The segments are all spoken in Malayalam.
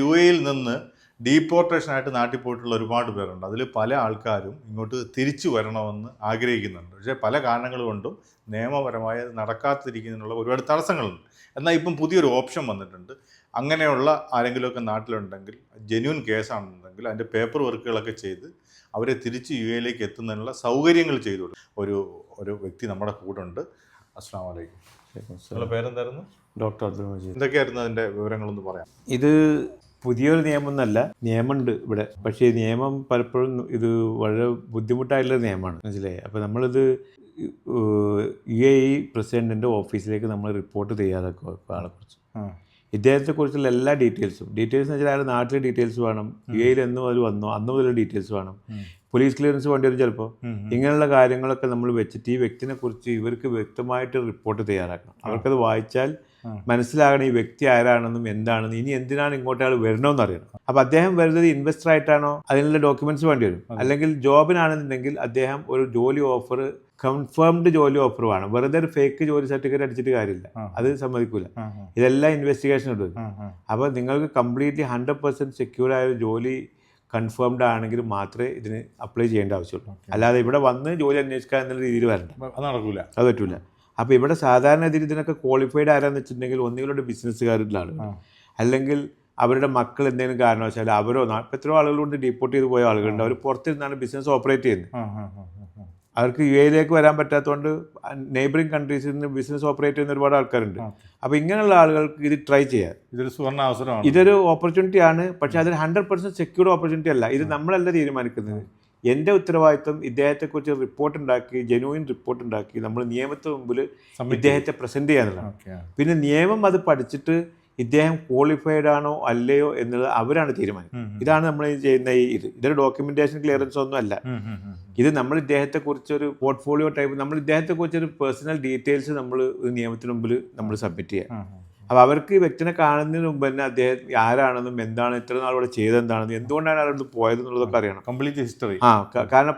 UAE നിന്ന് ഡീപ്പോർട്ടേഷനായിട്ട് നാട്ടിൽ പോയിട്ടുള്ള ഒരുപാട് പേരുണ്ട്. അതിൽ പല ആൾക്കാരും ഇങ്ങോട്ട് തിരിച്ചു വരണമെന്ന് ആഗ്രഹിക്കുന്നുണ്ട്. പക്ഷേ പല കാരണങ്ങൾ കൊണ്ടും നിയമപരമായി നടക്കാതിരിക്കുന്നതിനുള്ള ഒരുപാട് തടസ്സങ്ങളുണ്ട്. എന്നാൽ ഇപ്പം പുതിയൊരു ഓപ്ഷൻ വന്നിട്ടുണ്ട്. അങ്ങനെയുള്ള ആരെങ്കിലുമൊക്കെ നാട്ടിലുണ്ടെങ്കിൽ, ജെന്യൂൻ കേസാണെന്നുണ്ടെങ്കിൽ അതിൻ്റെ പേപ്പർ വർക്കുകളൊക്കെ ചെയ്ത് അവരെ തിരിച്ച് UAEയിലേക്ക് എത്തുന്നതിനുള്ള സൗകര്യങ്ങൾ ചെയ്തു കൊടുക്കും. ഒരു വ്യക്തി നമ്മുടെ കൂടെ ഉണ്ട്. അസ്സലാമു അലൈക്കും. നിങ്ങളുടെ പേരെന്തായിരുന്നു? ഡോക്ടർ അബ്ദുൽ മജീദ്. എന്തൊക്കെയായിരുന്നു അതിൻ്റെ വിവരങ്ങളൊന്ന് പറയാം. ഇത് പുതിയൊരു നിയമമൊന്നല്ല, നിയമമുണ്ട് ഇവിടെ. പക്ഷേ ഈ നിയമം പലപ്പോഴും ഇത് വളരെ ബുദ്ധിമുട്ടായിട്ടുള്ള നിയമമാണ്, മനസ്സിലായി. അപ്പോൾ നമ്മളിത് UAE പ്രസിഡൻറ്റിൻ്റെ ഓഫീസിലേക്ക് നമ്മൾ റിപ്പോർട്ട് തയ്യാറാക്കുക ആളെക്കുറിച്ച്. ഇദ്ദേഹത്തെക്കുറിച്ചുള്ള എല്ലാ ഡീറ്റെയിൽസ് എന്ന് വെച്ചാൽ അയാൾ നാട്ടിലെ ഡീറ്റെയിൽസ് വേണം, UAEയിൽ എന്ന് മുതൽ വന്നോ അന്ന് മുതൽ ഡീറ്റെയിൽസ് വേണം, പോലീസ് ക്ലിയറൻസ് വേണ്ടി വരും ചിലപ്പോൾ. ഇങ്ങനെയുള്ള കാര്യങ്ങളൊക്കെ നമ്മൾ വെച്ചിട്ട് ഈ വ്യക്തിനെ കുറിച്ച് ഇവർക്ക് വ്യക്തമായിട്ട് റിപ്പോർട്ട് തയ്യാറാക്കണം. അവർക്കത് വായിച്ചാൽ മനസ്സിലാകണം ഈ വ്യക്തി ആരാണെന്നും എന്താണെന്നും ഇനി എന്തിനാണ് ഇങ്ങോട്ട് അയാൾ വരണമെന്ന് അറിയണം. അപ്പോൾ അദ്ദേഹം വരുന്നത് ഇൻവെസ്റ്റർ ആയിട്ടാണോ അതിനുള്ള ഡോക്യുമെന്റ്സ് വേണ്ടി വരും, അല്ലെങ്കിൽ ജോബിനാണെന്നുണ്ടെങ്കിൽ അദ്ദേഹം ഒരു ജോലി ഓഫർ, കൺഫേംഡ് ജോലി ഓഫർ വേണം. വെറുതെ ഒരു ഫേക്ക് ജോലി സർട്ടിഫിക്കറ്റ് അടിച്ചിട്ട് കാര്യമില്ല, അത് സമ്മതിക്കൂല. ഇതെല്ലാം ഇൻവെസ്റ്റിഗേഷൻ ഇടും. അപ്പോൾ നിങ്ങൾക്ക് കംപ്ലീറ്റ്ലി 100% സെക്യൂർ ആയ ഒരു ജോലി കൺഫേംഡ് ആണെങ്കിൽ മാത്രമേ ഇതിന് അപ്ലൈ ചെയ്യേണ്ട ആവശ്യമുള്ളൂ. അല്ലാതെ ഇവിടെ വന്ന് ജോലി അന്വേഷിക്കുക എന്നുള്ള രീതിയിൽ വരണ്ട, അത് നടക്കില്ല, അത് പറ്റൂല. അപ്പോൾ ഇവിടെ സാധാരണ ഇതിനൊക്കെ ക്വാളിഫൈഡ് ആരാന്ന് വെച്ചിട്ടുണ്ടെങ്കിൽ ഒന്നുകിലൂടെ ബിസിനസ്സുകാരുടെ ആളുകൾ, അല്ലെങ്കിൽ അവരുടെ മക്കൾ എന്തെങ്കിലും കാരണവശാൽ അവരോ എത്രയോ ആളുകളുണ്ട് ഡീപ്പോർട്ട് ചെയ്ത് പോയ ആളുകളുണ്ട്, അവർ പുറത്തിരുന്നാണ് ബിസിനസ് ഓപ്പറേറ്റ് ചെയ്യുന്നത്. അവർക്ക് UAEയിലേക്ക് വരാൻ പറ്റാത്തതുകൊണ്ട് നെയ്ബറിങ് കൺട്രീസിൽ നിന്ന് ബിസിനസ് ഓപ്പറേറ്റ് ചെയ്യുന്ന ഒരുപാട് ആൾക്കാരുണ്ട്. അപ്പോൾ ഇങ്ങനെയുള്ള ആളുകൾക്ക് ഇത് ട്രൈ ചെയ്യാം. ഇതൊരു സുവർണ്ണ അവസരമാണ്, ഇതൊരു ഓപ്പർച്യൂണിറ്റി ആണ്. പക്ഷേ അതിന് 100% സെക്യൂർഡ് ഓപ്പർച്യൂണിറ്റി അല്ല. ഇത് നമ്മളല്ല തീരുമാനിക്കുന്നത്. എൻ്റെ ഉത്തരവാദിത്വം ഇദ്ദേഹത്തെക്കുറിച്ച് റിപ്പോർട്ട് ഉണ്ടാക്കി, ജെന്യൂയിൻ റിപ്പോർട്ട് ഉണ്ടാക്കി നമ്മൾ നിയമത്തിന് മുമ്പിൽ ഇദ്ദേഹത്തെ പ്രസൻറ്റ് ചെയ്യാനുള്ളതാണ്. പിന്നെ നിയമം അത് പഠിച്ചിട്ട് ഇദ്ദേഹം ക്വാളിഫൈഡ് ആണോ അല്ലയോ എന്നുള്ളത് അവരാണ് തീരുമാനിക്കുന്നത്. ഇതാണ് നമ്മൾ ചെയ്യുന്ന ഇതൊരു ഡോക്യുമെന്റേഷൻ ക്ലിയറൻസ് ഒന്നും അല്ല. ഇത് നമ്മൾ ഇദ്ദേഹത്തെക്കുറിച്ചൊരു പോർട്ട്ഫോളിയോ ടൈപ്പ്, നമ്മൾ ഇദ്ദേഹത്തെക്കുറിച്ചൊരു പേഴ്സണൽ ഡീറ്റെയിൽസ് നമ്മൾ നിയമത്തിന് മുമ്പിൽ നമ്മൾ സബ്മിറ്റ് ചെയ്യാം. അപ്പോൾ അവർക്ക് ഈ വ്യക്തിനെ കാണുന്നതിന് മുമ്പ് തന്നെ അദ്ദേഹം ആരാണെന്നും എന്താണ് ഇത്ര നാൾ ഇവിടെ ചെയ്തെന്താണെന്നും എന്തുകൊണ്ടാണ് അയാൾ പോയതെന്നുള്ളതൊക്കെ അറിയണം, കംപ്ലീറ്റ് ഹിസ്റ്ററി. കാരണം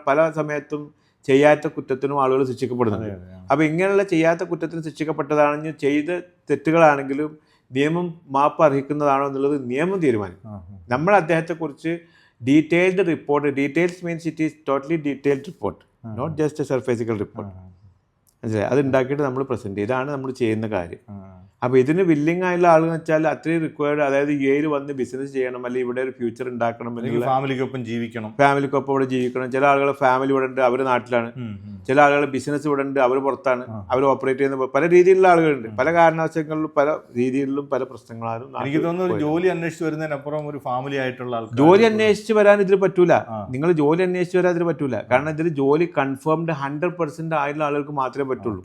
പല സമയത്തും ചെയ്യാത്ത കുറ്റത്തിനും ആളുകൾ ശിക്ഷിക്കപ്പെടുന്നുണ്ട്. അപ്പോൾ ഇങ്ങനെയുള്ള ചെയ്യാത്ത കുറ്റത്തിന് ശിക്ഷിക്കപ്പെട്ടതാണെങ്കിൽ ചെയ്ത തെറ്റുകളാണെങ്കിലും നിയമം മാപ്പ് അർഹിക്കുന്നതാണോ എന്നുള്ളത് നിയമം തീരുമാനിക്കും. നമ്മൾ അദ്ദേഹത്തെക്കുറിച്ച് detailed report, details means it is totally detailed report, not just a superficial report, മനസ്സിലായി. അത് ഉണ്ടാക്കിയിട്ട് നമ്മൾ പ്രസൻറ്റ് ചെയ്യും. ഇതാണ് നമ്മൾ ചെയ്യുന്ന കാര്യം. അപ്പോൾ ഇതിന് വില്ലിങ് ആയുള്ള ആളെന്ന് വെച്ചാൽ അത്രയും റിക്വയർഡ്, അതായത് UAEയിൽ വന്ന് ബിസിനസ് ചെയ്യണം, അല്ലെങ്കിൽ ഇവിടെ ഒരു ഫ്യൂച്ചർ ഉണ്ടാക്കണം, അല്ലെങ്കിൽ ഫാമിലിക്കൊപ്പം ഇവിടെ ജീവിക്കണം. ചില ആളുകൾ ഫാമിലി ഇവിടെ ഉണ്ട്, അവർ നാട്ടിലാണ്. ചില ആളുകൾ ബിസിനസ് ഇവിടെ ഉണ്ട്, അവർ പുറത്താണ്, അവർ ഓപ്പറേറ്റ് ചെയ്യുന്ന പല രീതിയിലുള്ള ആളുകളുണ്ട്. പല കാരണവശങ്ങളിലും പല രീതിയിലും പല പ്രശ്നങ്ങളാലും. എനിക്ക് തോന്നുന്നു ജോലി അന്വേഷിച്ച് വരുന്നതിനപ്പുറം ഒരു ഫാമിലി ആയിട്ടുള്ള ജോലി അന്വേഷിച്ച് വരാൻ ഇതിൽ പറ്റൂല. നിങ്ങൾ ജോലി അന്വേഷിച്ച് വരാൻ ഇതിൽ പറ്റൂല. കാരണം ഇതിൽ ജോലി കൺഫേംഡ് 100% ആയിട്ടുള്ള ആളുകൾക്ക് മാത്രമേ പറ്റുള്ളൂ,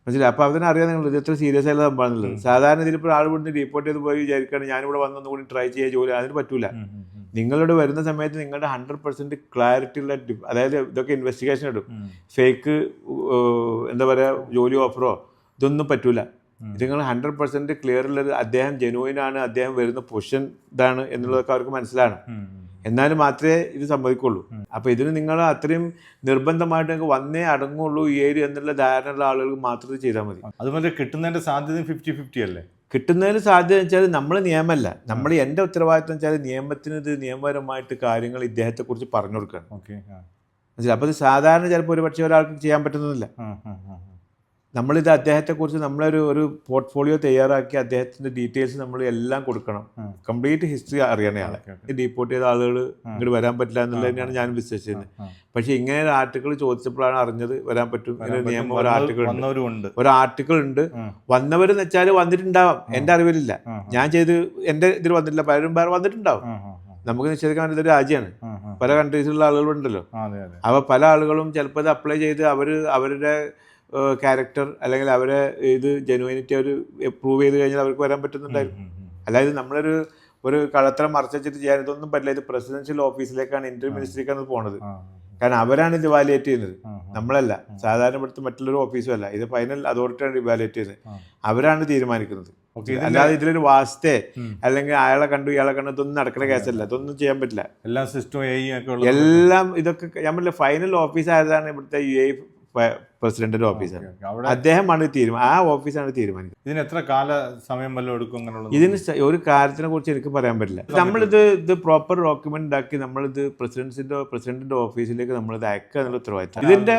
മനസ്സിലായി. അപ്പോൾ അതിനറിയാം നിങ്ങൾ ഇത് എത്ര സീരിയസ് ആയിട്ടുള്ള സംഭവമാണുള്ളത്. സാധാരണ ഇതിലിപ്പോൾ ആൾ ഇവിടുന്ന് ഡീപ്പോർട്ട് ചെയ്ത് പോയി വിചാരിക്കുകയാണ് ഞാനിവിടെ വന്നൊന്നും കൂടി ട്രൈ ചെയ്യുക ജോലി, അതിന് പറ്റൂല. നിങ്ങളുടെ വരുന്ന സമയത്ത് നിങ്ങളുടെ 100% ക്ലാരിറ്റി ഉള്ള, അതായത് ഇതൊക്കെ ഇൻവെസ്റ്റിഗേഷൻ ഇടും. ഫേക്ക് എന്താ പറയുക ജോലി ഓഫറോ ഇതൊന്നും പറ്റൂല. ഇത് നിങ്ങൾ 100% ക്ലിയർ ഉള്ളത് അദ്ദേഹം ജെന്യൂയിൻ ആണ്, അദ്ദേഹം വരുന്ന പൊസിഷൻ ഇതാണ് എന്നുള്ളതൊക്കെ അവർക്ക് മനസ്സിലാണ്. എന്നാലും മാത്രമേ ഇത് സമ്മതിക്കുള്ളൂ. അപ്പോൾ ഇതിന് നിങ്ങൾ അത്രയും നിർബന്ധമായിട്ട് നിങ്ങൾക്ക് വന്നേ അടങ്ങുള്ളൂ UAE എന്നുള്ള ധാരണയുള്ള ആളുകൾക്ക് മാത്രം ചെയ്താൽ മതി. അതുപോലെ കിട്ടുന്നതിൻ്റെ സാധ്യത 50-50 അല്ലേ? കിട്ടുന്നതിന് സാധ്യത വെച്ചാൽ നമ്മൾ നിയമമല്ല, നമ്മൾ എൻ്റെ ഉത്തരവാദിത്വം വെച്ചാൽ നിയമത്തിന് ഇത് നിയമപരമായിട്ട് കാര്യങ്ങൾ ഇദ്ദേഹത്തെക്കുറിച്ച് പറഞ്ഞു കൊടുക്കണം. മനസ്സിലായി. അപ്പോൾ ഇത് സാധാരണ ചിലപ്പോൾ ഒരു പക്ഷേ ഒരാൾക്ക് ചെയ്യാൻ പറ്റുന്നില്ല. നമ്മളിത് അദ്ദേഹത്തെക്കുറിച്ച് നമ്മളൊരു പോർട്ട്ഫോളിയോ തയ്യാറാക്കി അദ്ദേഹത്തിൻ്റെ ഡീറ്റെയിൽസ് നമ്മൾ എല്ലാം കൊടുക്കണം, കംപ്ലീറ്റ് ഹിസ്റ്ററി അറിയണേ ആളെ. ഡീപ്പോർട്ട് ചെയ്ത ആളുകൾ ഇങ്ങോട്ട് വരാൻ പറ്റില്ല എന്നുള്ളത് തന്നെയാണ് ഞാൻ വിശ്വസിച്ചത്. പക്ഷേ ഇങ്ങനെ ഒരു ആർട്ടിക്കിൾ ചോദിച്ചപ്പോഴാണ് അറിഞ്ഞത് വരാൻ പറ്റും. നിയമം ഒരു ആർട്ടിക്കിൾ ഉണ്ട്. വന്നവരെന്ന് വെച്ചാൽ വന്നിട്ടുണ്ടാവാം, എൻ്റെ അറിവിലില്ല. ഞാൻ ചെയ്ത് എൻ്റെ ഇതിൽ വന്നിട്ടില്ല, പലരും വേറെ വന്നിട്ടുണ്ടാവും. നമുക്ക് നിഷേധിക്കാൻ ഇതൊരു രാജ്യമാണ്, പല കൺട്രീസിലുള്ള ആളുകളുണ്ടല്ലോ. അപ്പോൾ പല ആളുകളും ചിലപ്പോൾ ഇത് അപ്ലൈ ചെയ്ത് അവരുടെ ക്യാരക്ടർ അല്ലെങ്കിൽ അവരെ ഇത് ജെനുവിനിറ്റി അവർ പ്രൂവ് ചെയ്ത് കഴിഞ്ഞാൽ അവർക്ക് വരാൻ പറ്റുന്നുണ്ടായിരുന്നു. അല്ലാതെ നമ്മളൊരു കളത്തരം മറച്ചു വെച്ചിട്ട് ചെയ്യാൻ ഇതൊന്നും പറ്റില്ല. ഇത് പ്രസിഡൻഷ്യൽ ഓഫീസിലേക്കാണ്, ഇന്റർ മിനിസ്ട്രിക്കാണ് പോണത്. കാരണം അവരാണ് ഇത് ഇവാലുവേറ്റ് ചെയ്യുന്നത്, നമ്മളല്ല. സാധാരണ ഇവിടുത്തെ മറ്റുള്ളൊരു ഓഫീസും അല്ല, ഇത് ഫൈനൽ അതോറിറ്റിയാണ് ഇവാലുവേറ്റ് ചെയ്യുന്നത്, അവരാണ് തീരുമാനിക്കുന്നത്. അല്ലാതെ ഇതിലൊരു വാസ്തേ അല്ലെങ്കിൽ അയാളെ കണ്ടു ഇയാളെ കണ്ടു ഇതൊന്നും നടക്കുന്ന കേസല്ല, ഇതൊന്നും ചെയ്യാൻ പറ്റില്ല. എല്ലാം സിസ്റ്റം എല്ലാം ഇതൊക്കെ ഞാൻ പറഞ്ഞില്ല. ഫൈനൽ ഓഫീസ് ആയതാണ് ഇവിടുത്തെ UAE പ്രസിഡന്റിന്റെ ഓഫീസാണ്. അവിടെ അദ്ദേഹമാണ് ആ ഓഫീസാണ് തീരുമാനിക്കുന്നത്. ഇതിന് എത്ര കാല സമയം വല്ലതും എടുക്കും അങ്ങനെയുള്ളത്? ഇതിന് ഒരു കാര്യത്തിനെ കുറിച്ച് എനിക്ക് പറയാൻ പറ്റില്ല. ഇത് പ്രോപ്പർ ഡോക്യുമെന്റ് ഉണ്ടാക്കി നമ്മളിത് പ്രസിഡന്റിന്റെ ഓഫീസിലേക്ക് നമ്മളിത് അയക്കുക എന്നുള്ള ഉത്തരവാദിത്തം. ഇതിന്റെ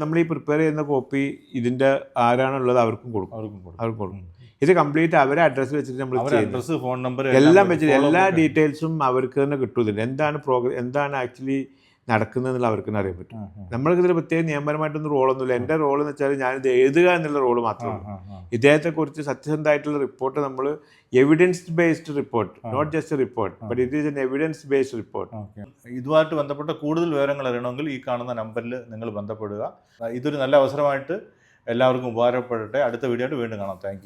നമ്മൾ ഈ പ്രിപ്പയർ ചെയ്യുന്ന കോപ്പി ഇതിന്റെ ആരാണുള്ളത് അവർക്കും കൊടുക്കും. ഇത് കംപ്ലീറ്റ് അവരെ അഡ്രസ്സ് വെച്ചിട്ട് നമ്മൾ അഡ്രസ്, ഫോൺ നമ്പർ എല്ലാം വെച്ചിട്ട് എല്ലാ ഡീറ്റെയിൽസും അവർക്ക് തന്നെ കിട്ടുന്നുണ്ട്. എന്താണ് ആക്ച്വലി നടക്കുന്നതെന്നുള്ള അവർക്ക് തന്നെ അറിയാൻ പറ്റും. നമ്മൾക്ക് ഇതിൽ പ്രത്യേക നിയമപരമായിട്ടൊന്നും റോളൊന്നുമില്ല. എൻ്റെ റോൾ എന്ന് വെച്ചാൽ ഞാനിത് എഴുതുക എന്നുള്ള റോള് മാത്രമേ ഉള്ളൂ. ഇദ്ദേഹത്തെക്കുറിച്ച് സത്യസന്ധമായിട്ടുള്ള റിപ്പോർട്ട് നമ്മൾ evidence based report, not just report but it is an evidence based report. ഇതുമായിട്ട് ബന്ധപ്പെട്ട കൂടുതൽ വിവരങ്ങൾ അറിയണമെങ്കിൽ ഈ കാണുന്ന നമ്പറിൽ നിങ്ങൾ ബന്ധപ്പെടുക. ഇതൊരു നല്ല അവസരമായിട്ട് എല്ലാവർക്കും ഉപകാരപ്പെടട്ടെ. അടുത്ത വീഡിയോ ആയിട്ട് വീണ്ടും കാണാം. Thank you.